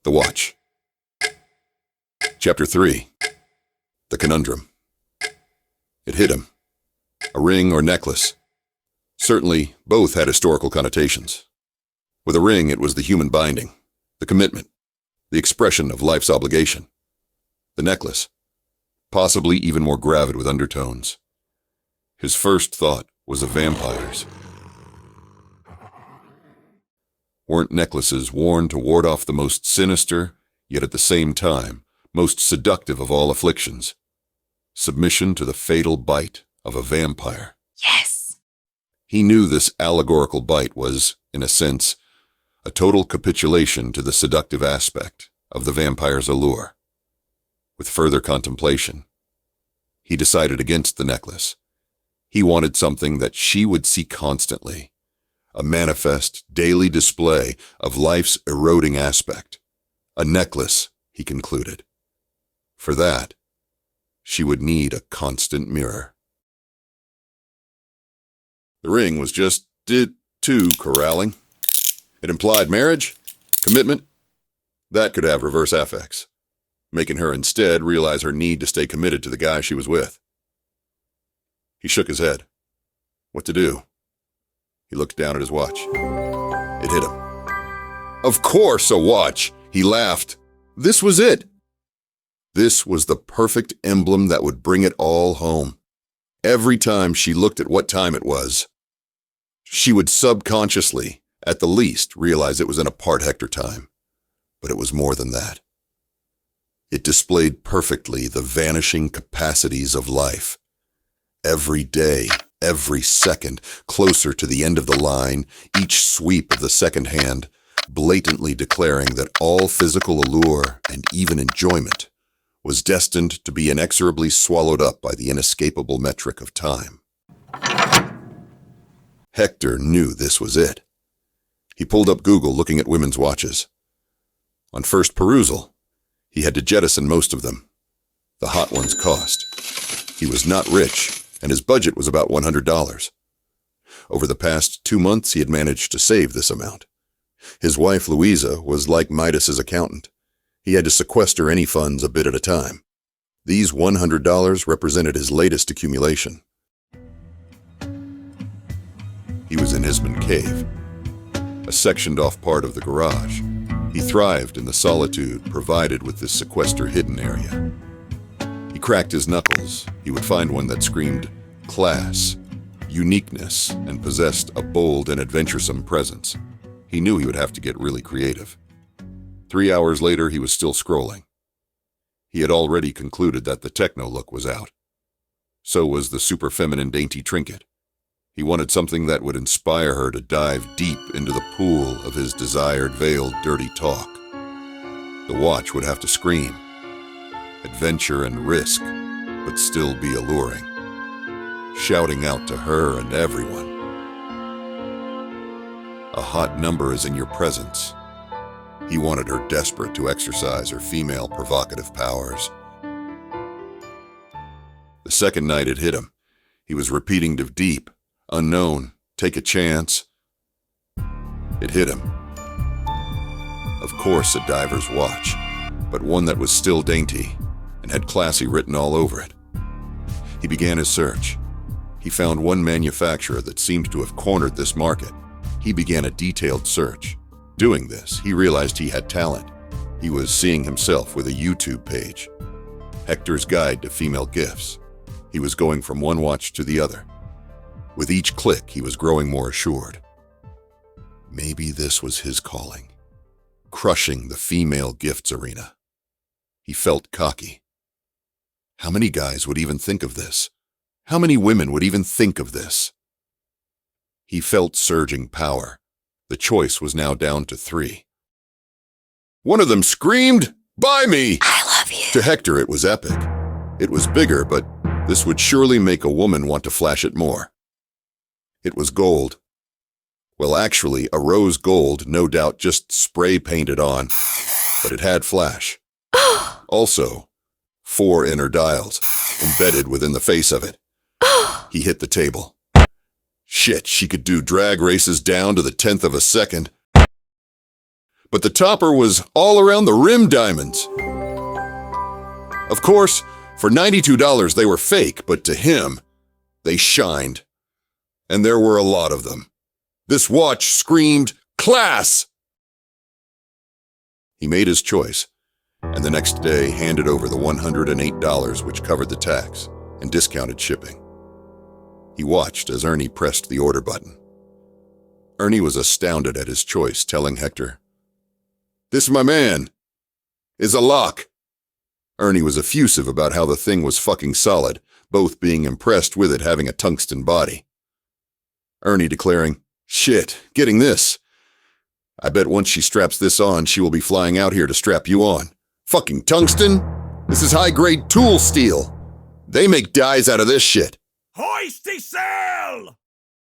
The Watch. Chapter 3. The Conundrum. It hit him. A ring or necklace. Certainly, both had historical connotations. With a ring, it was the human binding, the commitment, the expression of life's obligation. The necklace, possibly even more gravid with undertones. His first thought was of vampires. Weren't necklaces worn to ward off the most sinister, yet at the same time, most seductive of all afflictions? Submission to the fatal bite of a vampire. Yes. He knew this allegorical bite was, in a sense, a total capitulation to the seductive aspect of the vampire's allure. With further contemplation, he decided against the necklace. He wanted something that she would see constantly, a manifest, daily display of life's eroding aspect. A necklace, he concluded. For that, she would need a constant mirror. The ring was just too corralling. It implied marriage, commitment. That could have reverse affects, making her instead realize her need to stay committed to the guy she was with. He shook his head. What to do? He looked down at his watch. It hit him. Of course, a watch! He laughed. This was it. This was the perfect emblem that would bring it all home. Every time she looked at what time it was, she would subconsciously, at the least, realize it was in a part Hector time. But it was more than that. It displayed perfectly the vanishing capacities of life. Every day, every second, closer to the end of the line, each sweep of the second hand, blatantly declaring that all physical allure and even enjoyment was destined to be inexorably swallowed up by the inescapable metric of time. Hector knew this was it. He pulled up Google looking at women's watches. On first perusal, he had to jettison most of them. The hot ones cost. He was not rich, and his budget was about $100. Over the past 2 months, he had managed to save this amount. His wife, Louisa, was like Midas's accountant. He had to sequester any funds a bit at a time. These $100 represented his latest accumulation. He was in Isman Cave, a sectioned-off part of the garage. He thrived in the solitude provided with this sequester hidden area. He cracked his knuckles. He would find one that screamed class, uniqueness, and possessed a bold and adventuresome presence. He knew he would have to get really creative. 3 hours later, he was still scrolling. He had already concluded that the techno look was out. So was the super feminine dainty trinket. He wanted something that would inspire her to dive deep into the pool of his desired veiled dirty talk. The watch would have to scream. Adventure and risk, but still be alluring. Shouting out to her and everyone. A hot number is in your presence. He wanted her desperate to exercise her female provocative powers. The second night it hit him. He was repeating to deep, unknown, take a chance. It hit him. Of course, a diver's watch, but one that was still dainty and had classy written all over it. He began his search. He found one manufacturer that seemed to have cornered this market. He began a detailed search. Doing this, he realized he had talent. He was seeing himself with a YouTube page. Hector's Guide to Female Gifts. He was going from one watch to the other. With each click, he was growing more assured. Maybe this was his calling. Crushing the female gifts arena. He felt cocky. How many guys would even think of this? How many women would even think of this? He felt surging power. The choice was now down to 3. One of them screamed, "Buy me!" I love you. To Hector, it was epic. It was bigger, but this would surely make a woman want to flash it more. It was gold. Well, actually, a rose gold, no doubt just spray painted on, but it had flash. Also, 4 inner dials, embedded within the face of it. He hit the table. Shit, she could do drag races down to the 10th of a second. but the topper was all around the rim diamonds. Of course, for $92 they were fake, but to him, they shined. And there were a lot of them. This watch screamed, "Class!" He made his choice, and the next day handed over the $108 which covered the tax and discounted shipping. He watched as Ernie pressed the order button. Ernie was astounded at his choice, telling Hector, "This, my man, is a lock." Ernie was effusive about how the thing was fucking solid, both being impressed with it having a tungsten body. Ernie declaring, "Shit, getting this. I bet once she straps this on, she will be flying out here to strap you on. Fucking tungsten? This is high-grade tool steel. They make dies out of this shit." Hoisty sail!